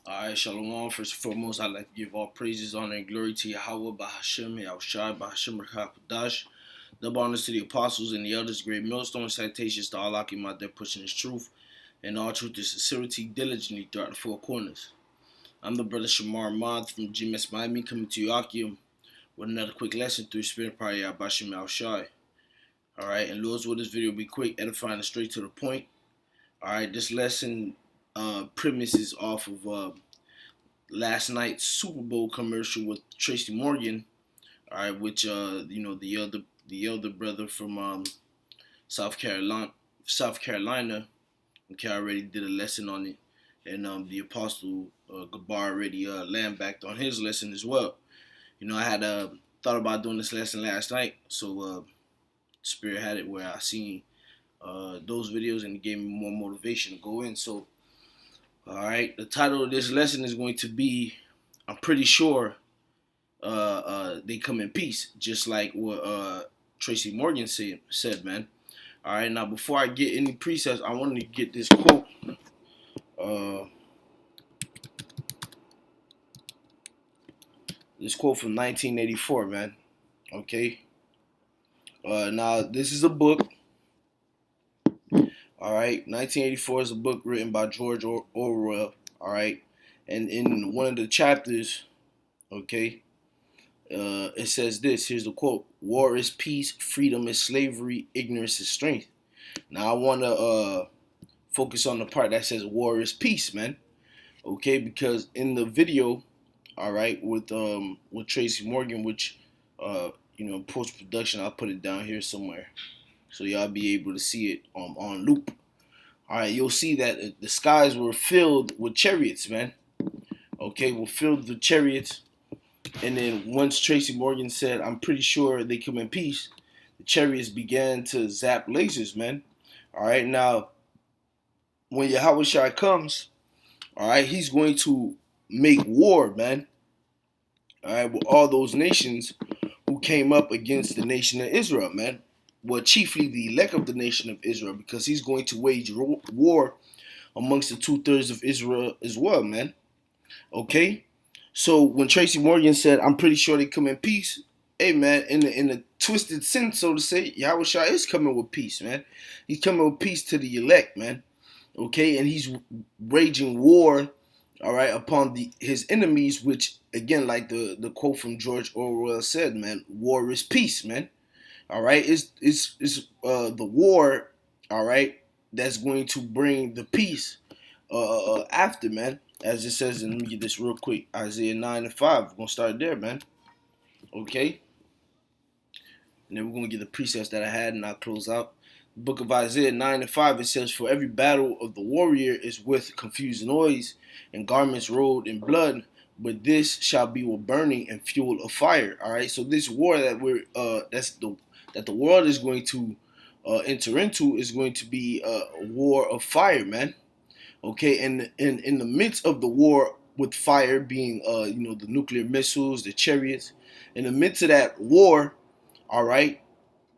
Alright, Shalom. First and foremost, I'd like to give all praises, honor, and glory to Yahweh, Bahashem, Yahushai, Bahashem, Rakakadash. Double honors to the apostles and the elders, great millstone citations to all Akim out there pushing his truth and all truth and sincerity diligently throughout the four corners. I'm the brother Shamar Ahmad from GMS Miami coming to you, Akim, with another quick lesson through Spirit Power Bahashem, Yahushai. Alright, and Lord's will this video be quick, edifying, and straight to the point. Alright, this lesson premise is off of last night's Super Bowl commercial with Tracy Morgan, all right, which the elder brother from South Carolina, okay, I already did a lesson on it, and the Apostle Gabar already landbacked on his lesson as well. You know, I had thought about doing this lesson last night, so Spirit had it where I seen those videos and it gave me more motivation to go in. So, all right, the title of this lesson is going to be, I'm pretty sure they come in peace, just like what Tracy Morgan said, man. All right, now before I get any precepts, I wanted to get this quote. This quote from 1984, man. Okay. Now this is a book. All right, 1984 is a book written by George Orwell. All right, and in one of the chapters, okay, it says this. Here's the quote: "War is peace, freedom is slavery, ignorance is strength." Now I want to focus on the part that says war is peace, man. Okay, because in the video, all right, with Tracy Morgan, which post production, I'll put it down here somewhere so y'all be able to see it on loop. All right, you'll see that the skies were filled with chariots, man. Okay, were filled with chariots. And then once Tracy Morgan said, I'm pretty sure they come in peace, the chariots began to zap lasers, man. All right, now, when Yahweh comes, all right, he's going to make war, man. All right, with all those nations who came up against the nation of Israel, man. Well, chiefly the elect of the nation of Israel, because he's going to wage war amongst the 2/3 of Israel as well, man. Okay? So when Tracy Morgan said, I'm pretty sure they come in peace, hey, man, in the twisted sense, so to say, Yahweh is coming with peace, man. He's coming with peace to the elect, man. Okay? And he's waging war, all right, upon his enemies, which, again, like the quote from George Orwell said, man, war is peace, man. All right? It's the war, all right, that's going to bring the peace after, man. As it says, and let me get this real quick. Isaiah 9:5. We're gonna start there, man. Okay. And then we're gonna get the precepts that I had, and I'll close out. The book of Isaiah 9:5. It says, "For every battle of the warrior is with confused noise, and garments rolled in blood. But this shall be with burning and fuel of fire." All right. So this war that that the world is going to enter into is going to be a war of fire, man. Okay, and in the midst of the war with fire being the nuclear missiles, the chariots, in the midst of that war, all right,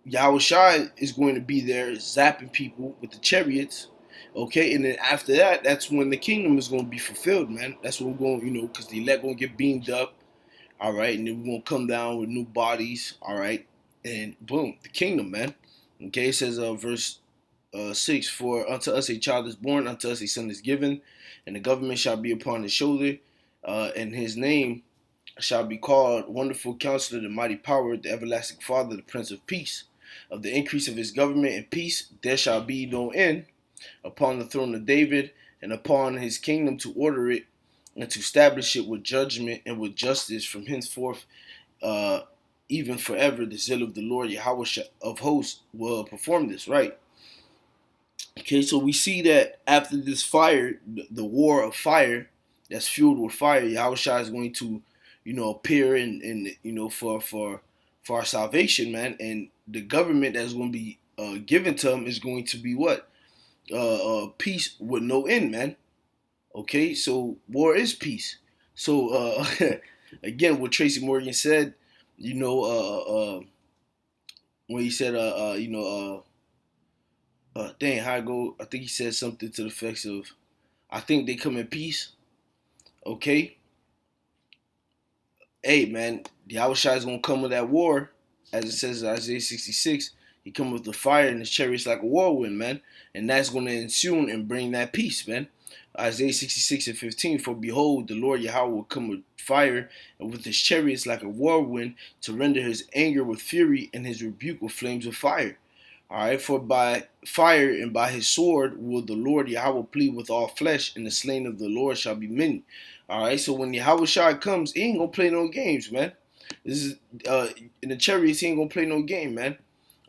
Yahweh Shai is going to be there zapping people with the chariots. Okay, and then after that, that's when the kingdom is going to be fulfilled, man. That's what we're going, because the elect going to get beamed up, all right, and then we're going to come down with new bodies, all right, and boom, the kingdom, man. Okay, it says verse 6, "For unto us a child is born, unto us a son is given, and the government shall be upon his shoulder, and his name shall be called Wonderful Counselor, the Mighty Power, the Everlasting Father, the Prince of Peace. Of the increase of his government and peace there shall be no end, upon the throne of David, and upon his kingdom, to order it and to establish it with judgment and with justice from henceforth, uh, even forever. The zeal of the Lord Yahweh of hosts will perform this," right? Okay, so we see that after this fire, the war of fire that's fueled with fire, Yahushua is going to, appear in for our salvation, man. And the government that's going to be given to him is going to be what? Peace with no end, man. Okay, so war is peace. So again, what Tracy Morgan said, when he said, dang, how I go? I think he said something to the effects of, "I think they come in peace." Okay, hey man, Yahushua is gonna come with that war, as it says in Isaiah 66. He come with the fire and his chariots like a whirlwind, man, and that's gonna ensue and bring that peace, man. Isaiah 66:15. For behold, the Lord Yahweh will come with fire and with his chariots like a whirlwind to render his anger with fury and his rebuke with flames of fire. All right, for by fire and by his sword will the Lord Yahweh plead with all flesh, and the slain of the Lord shall be many. All right, so when Yahweh Shai comes, he ain't gonna play no games, man. This is in the chariots, he ain't gonna play no game, man.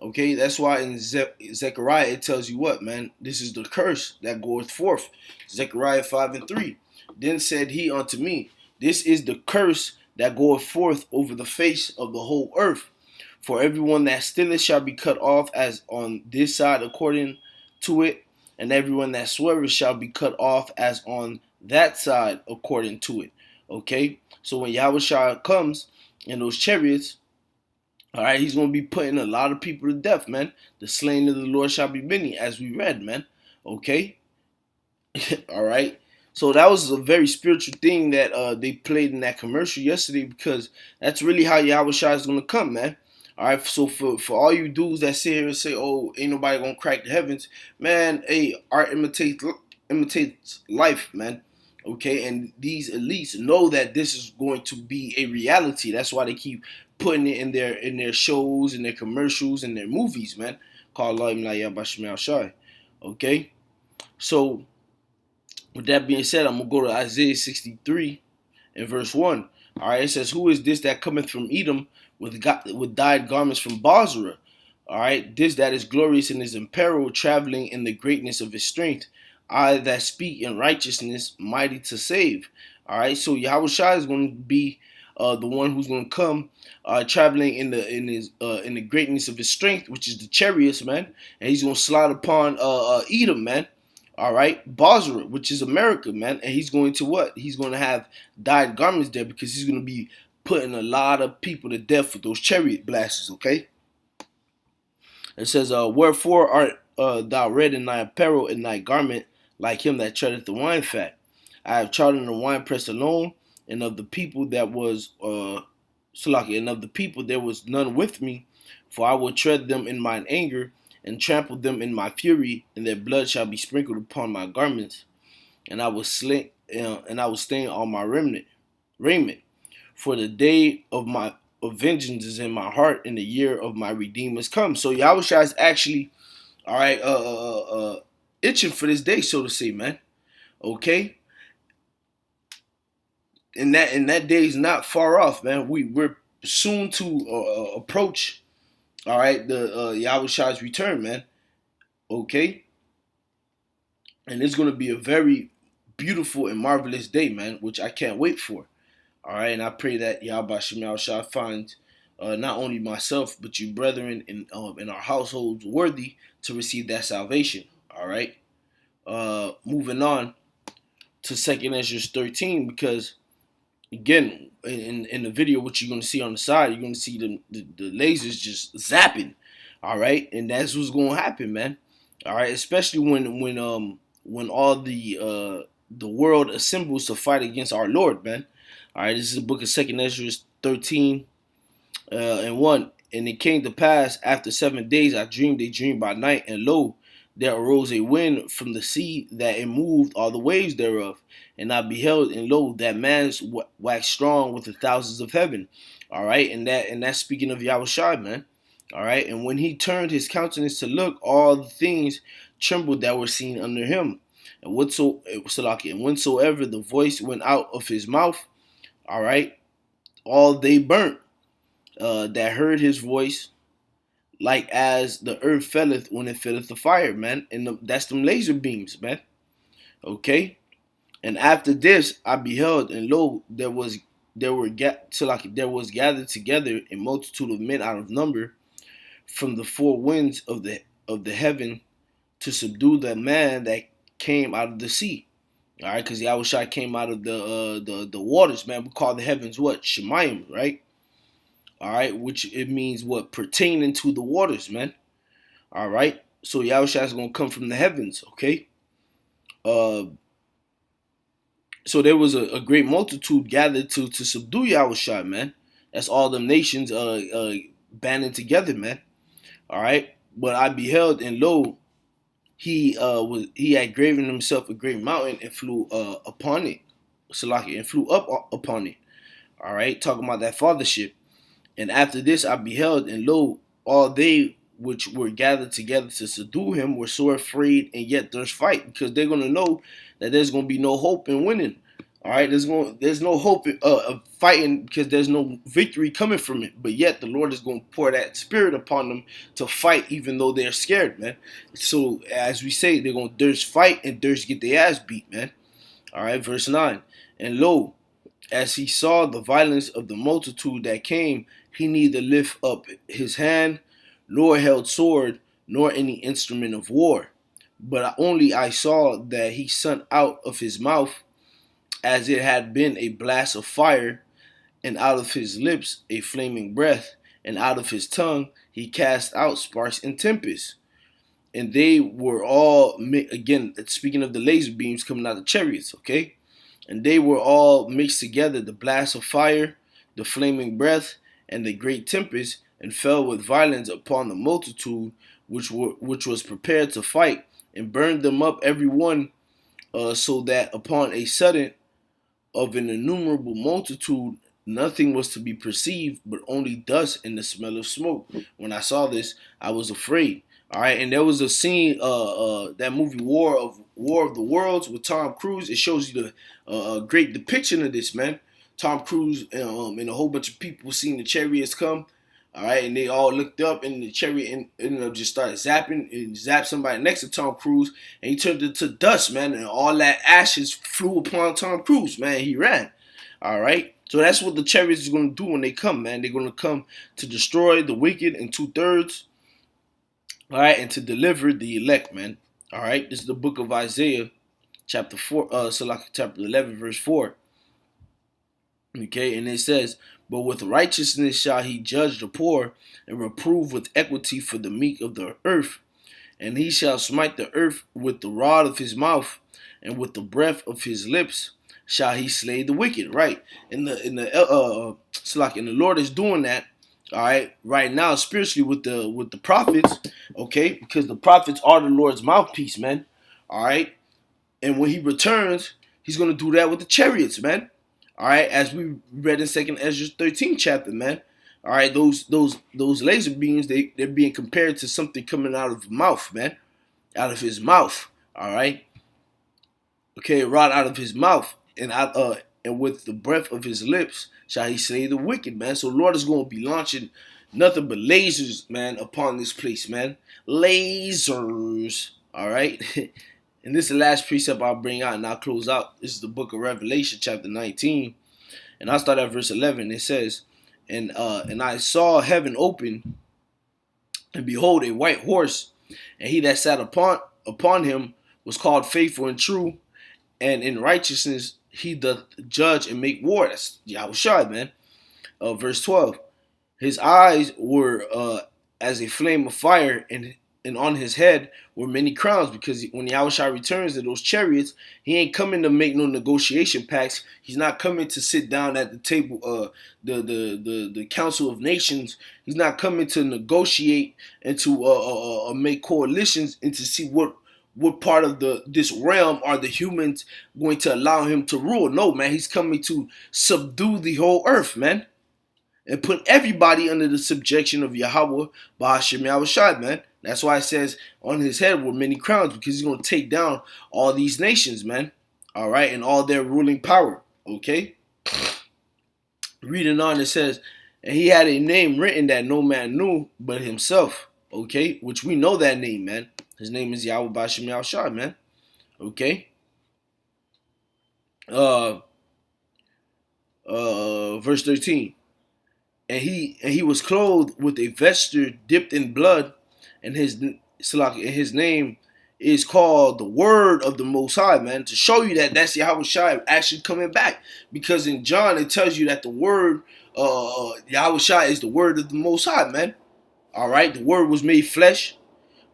Okay, that's why in Zechariah it tells you what, man. This is the curse that goeth forth. Zechariah 5:3. Then said he unto me, this is the curse that goeth forth over the face of the whole earth. For everyone that stealeth shall be cut off as on this side according to it, and everyone that sweareth shall be cut off as on that side according to it. Okay? So when Yahweh comes in those chariots, all right, he's going to be putting a lot of people to death, man. The slain of the Lord shall be many, as we read, man. Okay? All right? So that was a very spiritual thing that they played in that commercial yesterday, because that's really how Yahweh Shai is going to come, man. All right, so for all you dudes that sit here and say, "Oh, ain't nobody gonna crack the heavens," man, hey, art imitates life, man. Okay, and these elites know that this is going to be a reality. That's why they keep putting it in their shows, in their commercials, in their movies, man. Called Shai. Okay, so with that being said, I'm gonna go to Isaiah 63 and verse 1. All right, it says, "Who is this that cometh from Edom with dyed garments from Basra?" All right, this that is glorious in his apparel, traveling in the greatness of his strength. I that speak in righteousness, mighty to save. All right, so Yahweh Shai is going to be the one who's going to come, traveling in the greatness of his strength, which is the chariots, man, and he's going to slide upon Edom, man. All right, Basra, which is America, man, and he's going to what? He's going to have dyed garments there, because he's going to be putting a lot of people to death with those chariot blasters. Okay, it says, "Wherefore art thou red in thy apparel and thy garment like him that treadeth the wine fat? I have trodden the winepress alone, and of the people that was Salaki, and of the people there was none with me, for I will tread them in mine anger, and trample them in my fury, and their blood shall be sprinkled upon my garments, and I will stain all my raiment. For the day of my of vengeance is in my heart, and the year of my redeemers come." So Yahushua is actually, all right, itching for this day, so to say, man. Okay, and that day is not far off, man. We're soon to approach, all right, the Yahushua's return, man. Okay, and it's going to be a very beautiful and marvelous day, man, which I can't wait for. All right, and I pray that Yahweh Shemel Shah finds not only myself but you brethren in our households worthy to receive that salvation. All right, moving on to Second Ezra 13, because again, in the video, what you're gonna see on the side, you're gonna see the lasers just zapping. All right, and that's what's gonna happen, man. All right, especially when all the world assembles to fight against our Lord, man. All right, this is the book of Second Ezra 13 and 1. And it came to pass after 7 days, I dreamed a dream by night, and lo, there arose a wind from the sea that it moved all the waves thereof. And I beheld, and lo, that man's waxed strong with the thousands of heaven. All right, and that's speaking of Yahushua, man. All right, and when he turned his countenance to look, all the things trembled that were seen under him. And whensoever the voice went out of his mouth, all right, all they burnt that heard his voice, like as the earth felleth when it filleth the fire, man. And that's them laser beams, man. Okay. And after this, I beheld, and lo, there was gathered together a multitude of men out of number from the four winds of the heaven to subdue the man that came out of the sea. All right, because Yahushua came out of the waters, man. We call the heavens what? Shemayim, right? All right, which it means what? Pertaining to the waters, man. All right, so Yahushua is gonna come from the heavens, okay? So there was a great multitude gathered to subdue Yahushua, man. That's all the nations banding together, man. All right. But I beheld, and lo, he had graven himself a great mountain and flew upon it. Salaki, and flew up upon it. All right, talking about that fathership. And after this I beheld, and lo, all they which were gathered together to subdue him were so afraid, and yet there's fight, because they're gonna know that there's gonna be no hope in winning. All right, there's no hope of fighting, because there's no victory coming from it. But yet the Lord is going to pour that spirit upon them to fight, even though they're scared, man. So as we say, they're going to thirst fight and thirst get their ass beat, man. All right, verse 9. And lo, as he saw the violence of the multitude that came, he neither lift up his hand, nor held sword, nor any instrument of war. But only I saw that he sent out of his mouth as it had been a blast of fire, and out of his lips a flaming breath, and out of his tongue he cast out sparks and tempests. And they were all, again, speaking of the laser beams coming out of chariots, okay? And they were all mixed together, the blast of fire, the flaming breath, and the great tempest, and fell with violence upon the multitude which was prepared to fight, and burned them up every one, so that upon a sudden of an innumerable multitude nothing was to be perceived but only dust and the smell of smoke. When I saw this, I was afraid. All right, and there was a scene, that movie War of the Worlds with Tom Cruise. It shows you the great depiction of this, man. Tom Cruise and a whole bunch of people seeing the chariots come. All right, and they all looked up, and the chariot ended up just started zapping and zapped somebody next to Tom Cruise, and he turned into dust, man, and all that ashes flew upon Tom Cruise, man. He ran. All right, so that's what the chariots is going to do when they come, man. They're going to come to destroy the wicked in 2/3. All right, and to deliver the elect, man. All right, this is the book of Isaiah, chapter 4, chapter 11, verse 4. Okay, and it says, but with righteousness shall he judge the poor, and reprove with equity for the meek of the earth. And he shall smite the earth with the rod of his mouth, and with the breath of his lips shall he slay the wicked. Right, and the Lord is doing that. All right, right now spiritually with the prophets. Okay, because the prophets are the Lord's mouthpiece, man. All right, and when he returns, he's gonna do that with the chariots, man. All right, as we read in 2nd Ezra 13 chapter, man. All right, those laser beams, they're being compared to something coming out of his mouth, man, out of his mouth. All right, okay, right out of his mouth, and with the breath of his lips shall he slay the wicked, man. So the Lord is going to be launching nothing but lasers, man, upon this place, man. Lasers. All right. And this is the last precept I'll bring out, and I'll close out. This is the book of Revelation, chapter 19. And I'll start at verse 11. It says, and I saw heaven open, and behold, a white horse, and he that sat upon him was called Faithful and True, and in righteousness he doth judge and make war. That's Yahushua, man. Verse 12. His eyes were as a flame of fire, and on his head were many crowns, because when Yahushua returns to those chariots, he ain't coming to make no negotiation pacts. He's not coming to sit down at the table, the Council of Nations. He's not coming to negotiate and to make coalitions and to see what part of this realm are the humans going to allow him to rule. No, man, he's coming to subdue the whole earth, man, and put everybody under the subjection of Yahweh, Bahashim Yahushua, man. That's why it says on his head were many crowns, because he's going to take down all these nations, man. All right, and all their ruling power, okay? Reading on, it says, and he had a name written that no man knew but himself, okay? Which we know that name, man. His name is Yahweh Bahashim Yahushua, man. Okay? Verse 13. And he was clothed with a vesture dipped in blood, and his name is called the Word of the Most High, man, to show you that that's Yahushua actually coming back. Because in John it tells you that the Word, Yahushua is the Word of the Most High, man. All right, the Word was made flesh.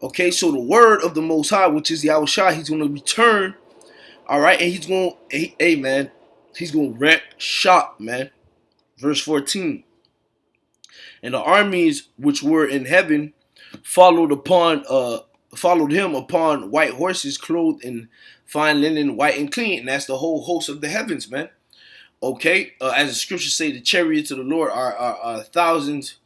Okay, so the Word of the Most High, which is Yahushua, he's going to return All right, and he's going, hey man, he's going to wreck shop, man. Verse 14. And the armies which were in heaven followed him upon white horses clothed in fine linen, white and clean. And that's the whole host of the heavens, man. Okay, as the scriptures say, the chariots of the Lord are thousands,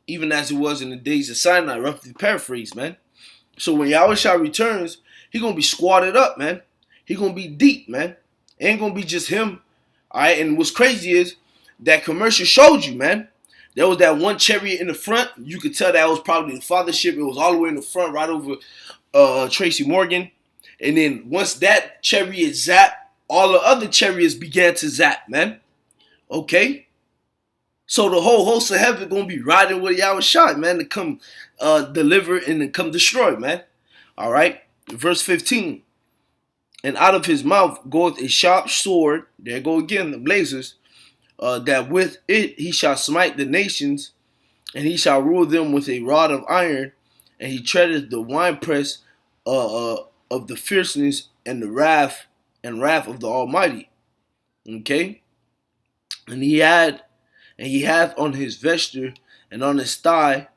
even as it was in the days of Sinai, roughly paraphrase, man. So when Yahushua returns, he gonna be squatted up, man. He gonna be deep, man. It ain't gonna be just him. All right, and what's crazy is that commercial showed you, man. There was that one chariot in the front. You could tell that was probably the fathership. It was all the way in the front, right over Tracy Morgan. And then once that chariot zapped, all the other chariots began to zap, man. Okay? So the whole host of heaven gonna be riding with Yahushua, man, to come deliver and to come destroy, man. All right? Verse 15. And out of his mouth goeth a sharp sword. There go again, the blazers. That with it he shall smite the nations, and he shall rule them with a rod of iron, and he treadeth the winepress of the fierceness and the wrath of the Almighty. Okay, and he hath on his vesture and on his thigh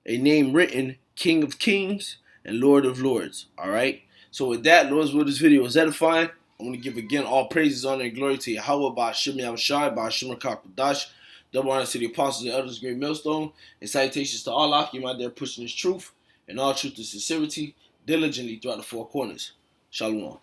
a name written, King of Kings and Lord of Lords. All right. So with that, Lord's will, this video is edifying. I want to give again all praises, honor, and glory to Yahweh, by Hashem Yahushai, by Hashem Rakakadash. Double honor to the apostles and elders, great millstone, and salutations to all Akim out there pushing this truth and all truth and sincerity diligently throughout the four corners. Shalom.